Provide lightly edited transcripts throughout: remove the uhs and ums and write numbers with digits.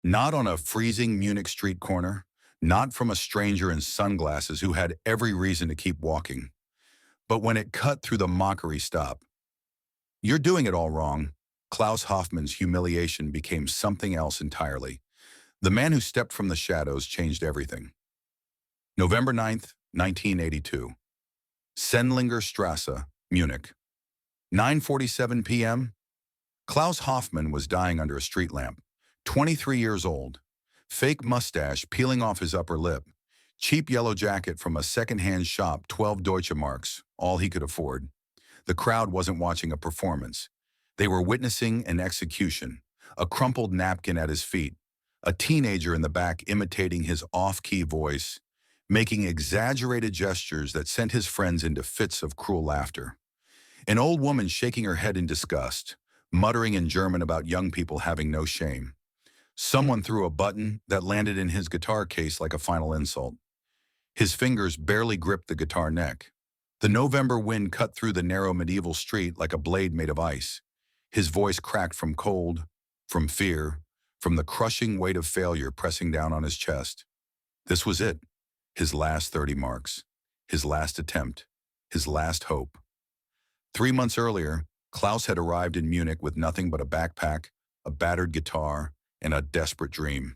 Not on a freezing Munich street corner, not from a stranger in sunglasses who had every reason to keep walking, but when it cut through the mockery stop. You're doing it all wrong. Klaus Hoffman's humiliation became something else entirely. The man who stepped from the shadows changed everything. November 9th, 1982. Sendlinger Strasse, Munich. 9:47 p.m. Klaus Hoffman was dying under a street lamp, 23 years old, fake mustache peeling off his upper lip, cheap yellow jacket from a second-hand shop, 12 Deutsche Marks, all he could afford. The crowd wasn't watching a performance. They were witnessing an execution, a crumpled napkin at his feet, a teenager in the back imitating his off-key voice, making exaggerated gestures that sent his friends into fits of cruel laughter. An old woman shaking her head in disgust, muttering in German about young people having no shame. Someone threw a button that landed in his guitar case like a final insult. His fingers barely gripped the guitar neck. The November wind cut through the narrow medieval street like a blade made of ice. His voice cracked from cold, from fear, from the crushing weight of failure pressing down on his chest. This was it. His last 30 marks. His last attempt. His last hope. 3 months earlier, Klaus had arrived in Munich with nothing but a backpack, a battered guitar, and a desperate dream.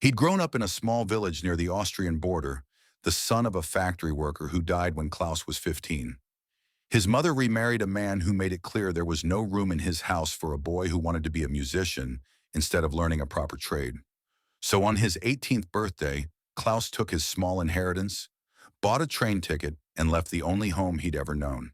He'd grown up in a small village near the Austrian border, the son of a factory worker who died when Klaus was 15. His mother remarried a man who made it clear there was no room in his house for a boy who wanted to be a musician instead of learning a proper trade. So on his 18th birthday, Klaus took his small inheritance, bought a train ticket, and left the only home he'd ever known.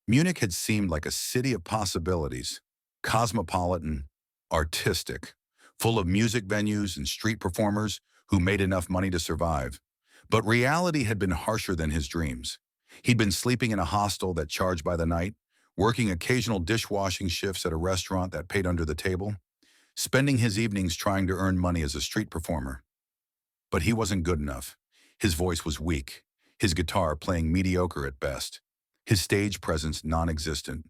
Munich had seemed like a city of possibilities, cosmopolitan, artistic, full of music venues and street performers who made enough money to survive. But reality had been harsher than his dreams. He'd been sleeping in a hostel that charged by the night, working occasional dishwashing shifts at a restaurant that paid under the table, spending his evenings trying to earn money as a street performer. But he wasn't good enough. His voice was weak, his guitar playing mediocre at best, his stage presence non-existent.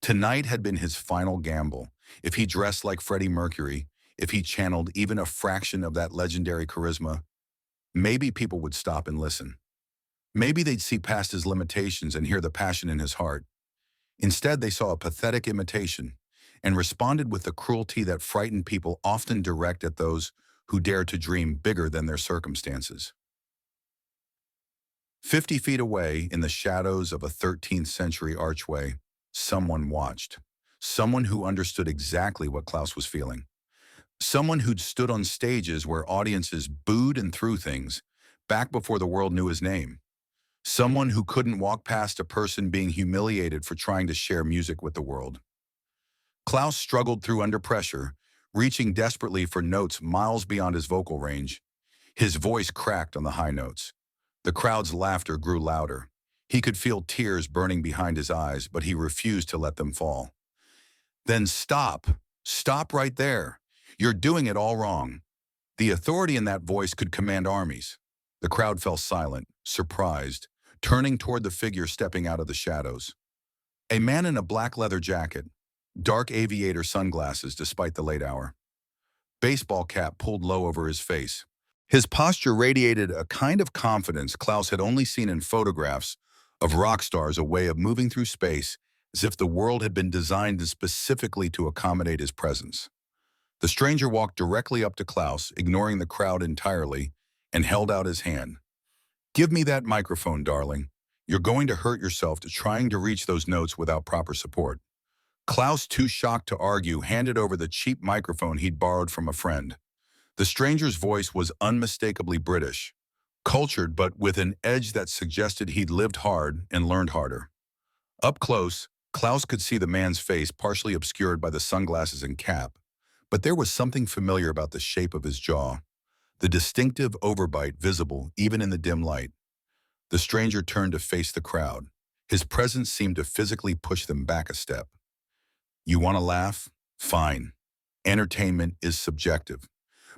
Tonight had been his final gamble. If he dressed like Freddie Mercury, if he channeled even a fraction of that legendary charisma, maybe people would stop and listen. Maybe they'd see past his limitations and hear the passion in his heart. Instead, they saw a pathetic imitation and responded with the cruelty that frightened people often direct at those who dare to dream bigger than their circumstances. 50 feet away, in the shadows of a 13th century archway, someone watched. Someone who understood exactly what Klaus was feeling. Someone who'd stood on stages where audiences booed and threw things, back before the world knew his name. Someone who couldn't walk past a person being humiliated for trying to share music with the world. Klaus struggled through under pressure, reaching desperately for notes miles beyond his vocal range. His voice cracked on the high notes. The crowd's laughter grew louder. He could feel tears burning behind his eyes, but he refused to let them fall. Then stop. Stop right there. You're doing it all wrong. The authority in that voice could command armies. The crowd fell silent, surprised, turning toward the figure stepping out of the shadows. A man in a black leather jacket, dark aviator sunglasses despite the late hour. Baseball cap pulled low over his face. His posture radiated a kind of confidence Klaus had only seen in photographs of rock stars, a way of moving through space as if the world had been designed specifically to accommodate his presence. The stranger walked directly up to Klaus, ignoring the crowd entirely, and held out his hand. "Give me that microphone, darling. You're going to hurt yourself trying to reach those notes without proper support." Klaus, too shocked to argue, handed over the cheap microphone he'd borrowed from a friend. The stranger's voice was unmistakably British, cultured but with an edge that suggested he'd lived hard and learned harder. Up close, Klaus could see the man's face partially obscured by the sunglasses and cap, but there was something familiar about the shape of his jaw, the distinctive overbite visible even in the dim light. The stranger turned to face the crowd. His presence seemed to physically push them back a step. "You want to laugh? Fine. Entertainment is subjective.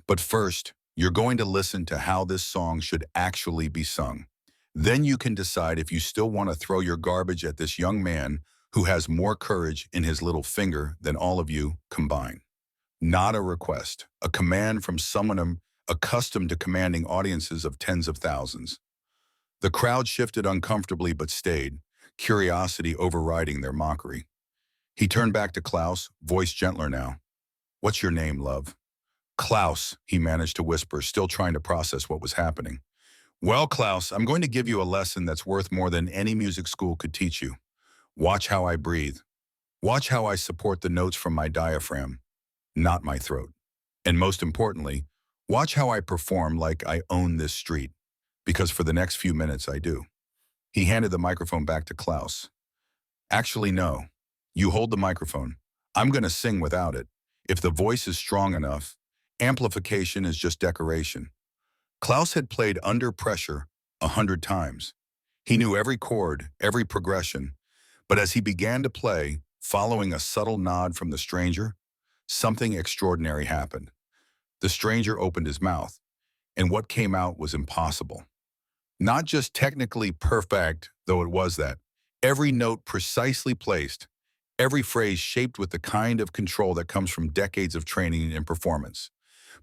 But first, you're going to listen to how this song should actually be sung. Then you can decide if you still want to throw your garbage at this young man who has more courage in his little finger than all of you combined." Not a request, a command from someone accustomed to commanding audiences of tens of thousands. The crowd shifted uncomfortably but stayed, curiosity overriding their mockery. He turned back to Klaus, voice gentler now. "What's your name, love?" "Klaus," he managed to whisper, still trying to process what was happening. "Well, Klaus, I'm going to give you a lesson that's worth more than any music school could teach you. Watch how I breathe. Watch how I support the notes from my diaphragm, not my throat. And most importantly, watch how I perform like I own this street, because for the next few minutes I do." He handed the microphone back to Klaus. "Actually, no. You hold the microphone. I'm going to sing without it. If the voice is strong enough, amplification is just decoration." Klaus had played under pressure 100 times. He knew every chord, every progression, but as he began to play, following a subtle nod from the stranger, something extraordinary happened. The stranger opened his mouth, and what came out was impossible. Not just technically perfect, though it was that. Every note precisely placed, every phrase shaped with the kind of control that comes from decades of training and performance.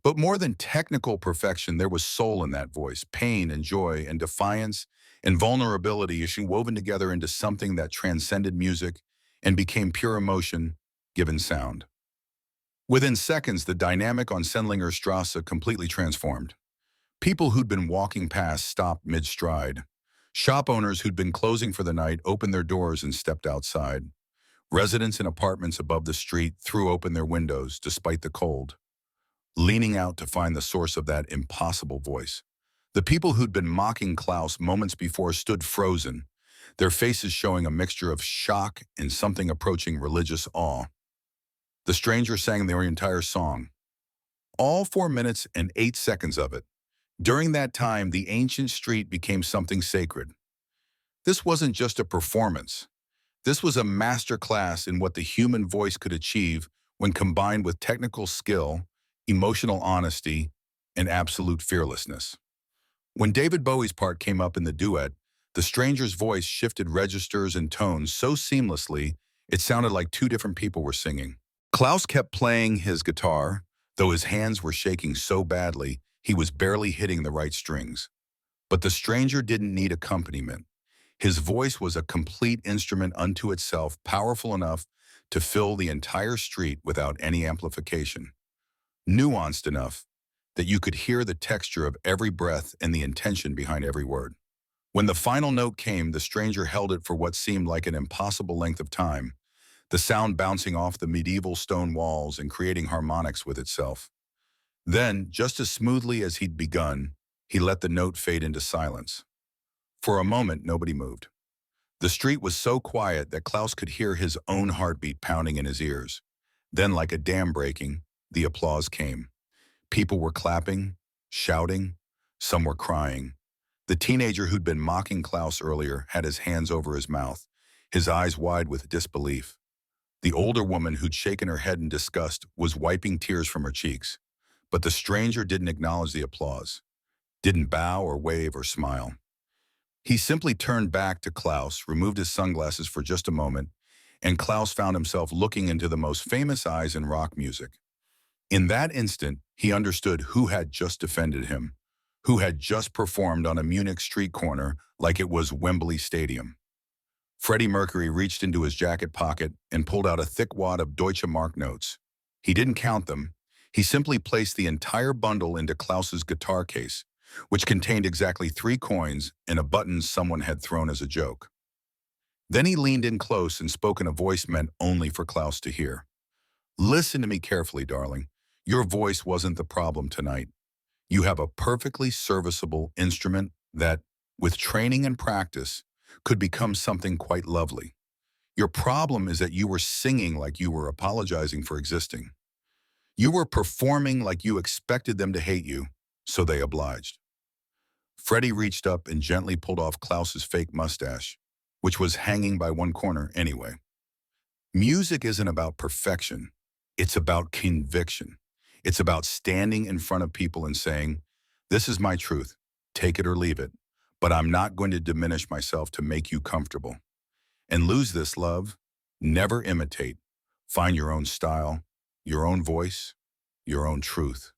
But more than technical perfection, there was soul in that voice, pain and joy and defiance and vulnerability woven together into something that transcended music and became pure emotion given sound. Within seconds, the dynamic on Sendlinger Strasse completely transformed. People who'd been walking past stopped mid-stride. Shop owners who'd been closing for the night opened their doors and stepped outside. Residents in apartments above the street threw open their windows despite the cold, leaning out to find the source of that impossible voice. The people who'd been mocking Klaus moments before stood frozen, their faces showing a mixture of shock and something approaching religious awe. The stranger sang their entire song, all 4 minutes and 8 seconds of it. During that time, the ancient street became something sacred. This wasn't just a performance. This was a masterclass in what the human voice could achieve when combined with technical skill, emotional honesty, and absolute fearlessness. When David Bowie's part came up in the duet, the stranger's voice shifted registers and tones so seamlessly it sounded like two different people were singing. Klaus kept playing his guitar, though his hands were shaking so badly he was barely hitting the right strings. But the stranger didn't need accompaniment. His voice was a complete instrument unto itself, powerful enough to fill the entire street without any amplification. Nuanced enough that you could hear the texture of every breath and the intention behind every word. When the final note came, the stranger held it for what seemed like an impossible length of time, the sound bouncing off the medieval stone walls and creating harmonics with itself. Then, just as smoothly as he'd begun, he let the note fade into silence. For a moment, nobody moved. The street was so quiet that Klaus could hear his own heartbeat pounding in his ears. Then, like a dam breaking, the applause came. People were clapping, shouting, some were crying. The teenager who'd been mocking Klaus earlier had his hands over his mouth, his eyes wide with disbelief. The older woman who'd shaken her head in disgust was wiping tears from her cheeks. But the stranger didn't acknowledge the applause, didn't bow or wave or smile. He simply turned back to Klaus, removed his sunglasses for just a moment, and Klaus found himself looking into the most famous eyes in rock music. In that instant, he understood who had just defended him, who had just performed on a Munich street corner like it was Wembley Stadium. Freddie Mercury reached into his jacket pocket and pulled out a thick wad of Deutsche Mark notes. He didn't count them. He simply placed the entire bundle into Klaus's guitar case, which contained exactly 3 coins and a button someone had thrown as a joke. Then he leaned in close and spoke in a voice meant only for Klaus to hear. "Listen to me carefully, darling. Your voice wasn't the problem tonight. You have a perfectly serviceable instrument that, with training and practice, could become something quite lovely. Your problem is that you were singing like you were apologizing for existing. You were performing like you expected them to hate you, so they obliged." Freddie reached up and gently pulled off Klaus's fake mustache, which was hanging by one corner anyway. Music isn't about perfection. It's about conviction. It's about standing in front of people and saying, "This is my truth. Take it or leave it. But I'm not going to diminish myself to make you comfortable. And lose this, love. Never imitate. Find your own style, your own voice, your own truth.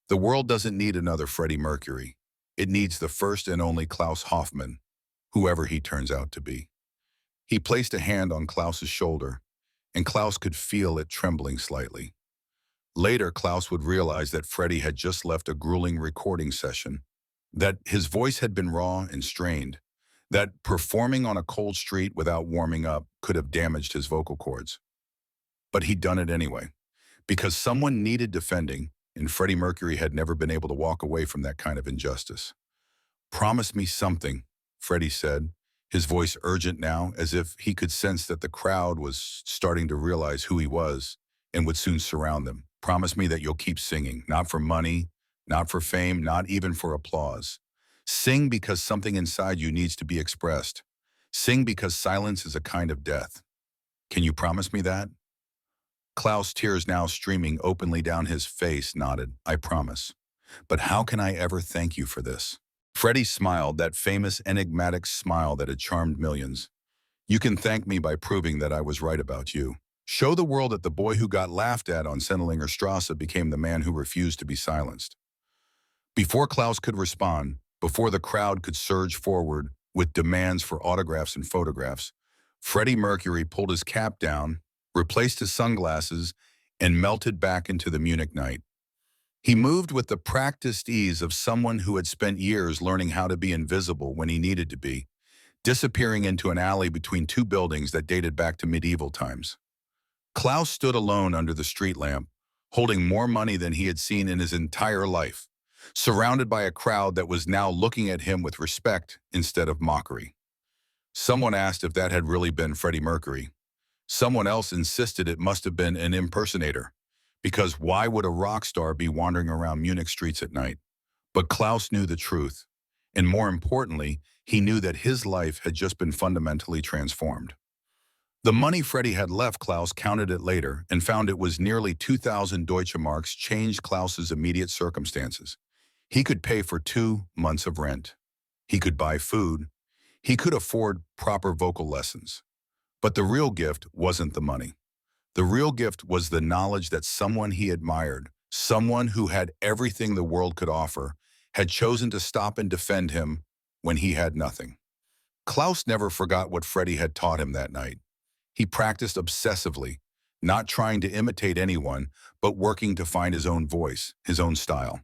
The world doesn't need another Freddie Mercury. It needs the first and only Klaus Hoffman, whoever he turns out to be. He placed a hand on Klaus's shoulder, and Klaus could feel it trembling slightly. Later, Klaus would realize that Freddie had just left a grueling recording session, that his voice had been raw and strained, that performing on a cold street without warming up could have damaged his vocal cords. But he'd done it anyway, because someone needed defending, and Freddie Mercury had never been able to walk away from that kind of injustice. "Promise me something," Freddie said, his voice urgent now, as if he could sense that the crowd was starting to realize who he was and would soon surround them. "Promise me that you'll keep singing, not for money, not for fame, not even for applause. Sing because something inside you needs to be expressed. Sing because silence is a kind of death. Can you promise me that?" Klaus, tears now streaming openly down his face, nodded. "I promise. But how can I ever thank you for this?" Freddie smiled, that famous enigmatic smile that had charmed millions. "You can thank me by proving that I was right about you. Show the world that the boy who got laughed at on Sendlinger Strasse became the man who refused to be silenced." Before Klaus could respond, before the crowd could surge forward with demands for autographs and photographs, Freddie Mercury pulled his cap down, replaced his sunglasses, and melted back into the Munich night. He moved with the practiced ease of someone who had spent years learning how to be invisible when he needed to be, disappearing into an alley between two buildings that dated back to medieval times. Klaus stood alone under the street lamp, holding more money than he had seen in his entire life, surrounded by a crowd that was now looking at him with respect instead of mockery. Someone asked if that had really been Freddie Mercury. Someone else insisted it must have been an impersonator, because why would a rock star be wandering around Munich streets at night? But Klaus knew the truth, and more importantly, he knew that his life had just been fundamentally transformed. The money Freddie had left, Klaus counted it later and found it was nearly 2,000 Deutsche Marks, changed Klaus's immediate circumstances. He could pay for 2 months of rent. He could buy food. He could afford proper vocal lessons. But the real gift wasn't the money. The real gift was the knowledge that someone he admired, someone who had everything the world could offer, had chosen to stop and defend him when he had nothing. Klaus never forgot what Freddie had taught him that night. He practiced obsessively, not trying to imitate anyone, but working to find his own voice, his own style.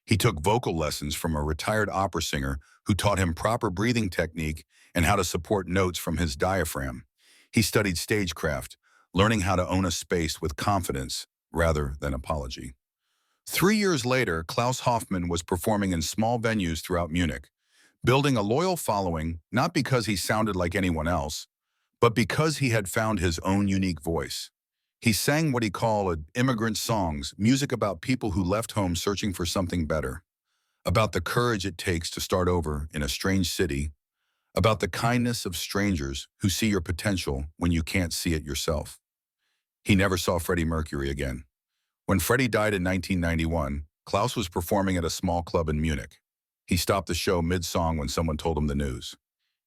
He took vocal lessons from a retired opera singer who taught him proper breathing technique and how to support notes from his diaphragm. He studied stagecraft, learning how to own a space with confidence rather than apology. 3 years later, Klaus Hoffman was performing in small venues throughout Munich, building a loyal following not because he sounded like anyone else, but because he had found his own unique voice. He sang what he called immigrant songs, music about people who left home searching for something better, about the courage it takes to start over in a strange city, about the kindness of strangers who see your potential when you can't see it yourself. He never saw Freddie Mercury again. When Freddie died in 1991, Klaus was performing at a small club in Munich. He stopped the show mid-song when someone told him the news.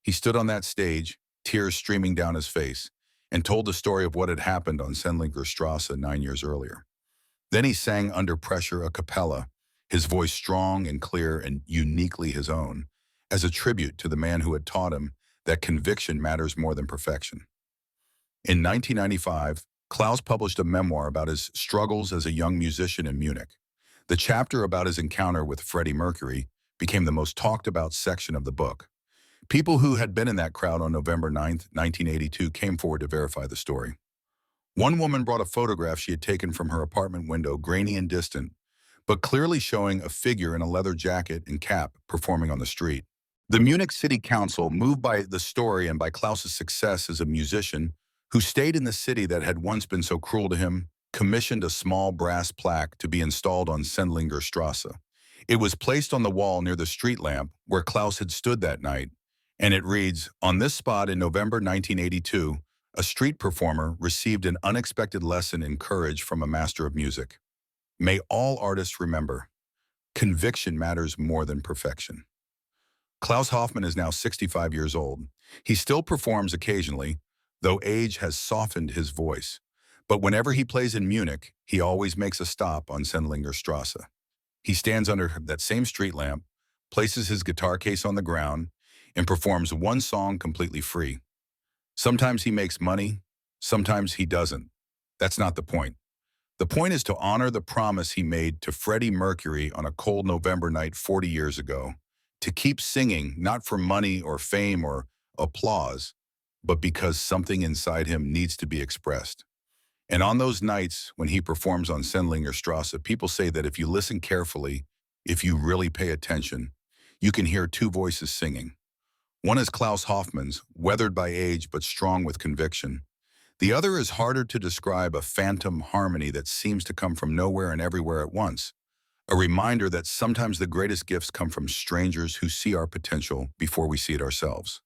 He stood on that stage, tears streaming down his face, and told the story of what had happened on Sendlinger Strasse 9 years earlier. Then he sang under pressure a cappella, his voice strong and clear and uniquely his own, as a tribute to the man who had taught him that conviction matters more than perfection. In 1995, Klaus published a memoir about his struggles as a young musician in Munich. The chapter about his encounter with Freddie Mercury became the most talked about section of the book. People who had been in that crowd on November 9, 1982 came forward to verify the story. One woman brought a photograph she had taken from her apartment window, grainy and distant, but clearly showing a figure in a leather jacket and cap performing on the street. The Munich City Council, moved by the story and by Klaus's success as a musician, who stayed in the city that had once been so cruel to him, commissioned a small brass plaque to be installed on Sendlinger Strasse. It was placed on the wall near the street lamp where Klaus had stood that night, and it reads, "On this spot in November 1982, a street performer received an unexpected lesson in courage from a master of music. May all artists remember, conviction matters more than perfection." Klaus Hoffman is now 65 years old. He still performs occasionally, though age has softened his voice. But whenever he plays in Munich, he always makes a stop on Strasse. He stands under that same street lamp, places his guitar case on the ground, and performs one song completely free. Sometimes he makes money, sometimes he doesn't. That's not the point. The point is to honor the promise he made to Freddie Mercury on a cold November night 40 years ago, to keep singing not for money or fame or applause, but because something inside him needs to be expressed. And on those nights when he performs on Strasse, people say that if you listen carefully, if you really pay attention, you can hear two voices singing. One is Klaus Hoffman's, weathered by age but strong with conviction. The other is harder to describe, a phantom harmony that seems to come from nowhere and everywhere at once. A reminder that sometimes the greatest gifts come from strangers who see our potential before we see it ourselves.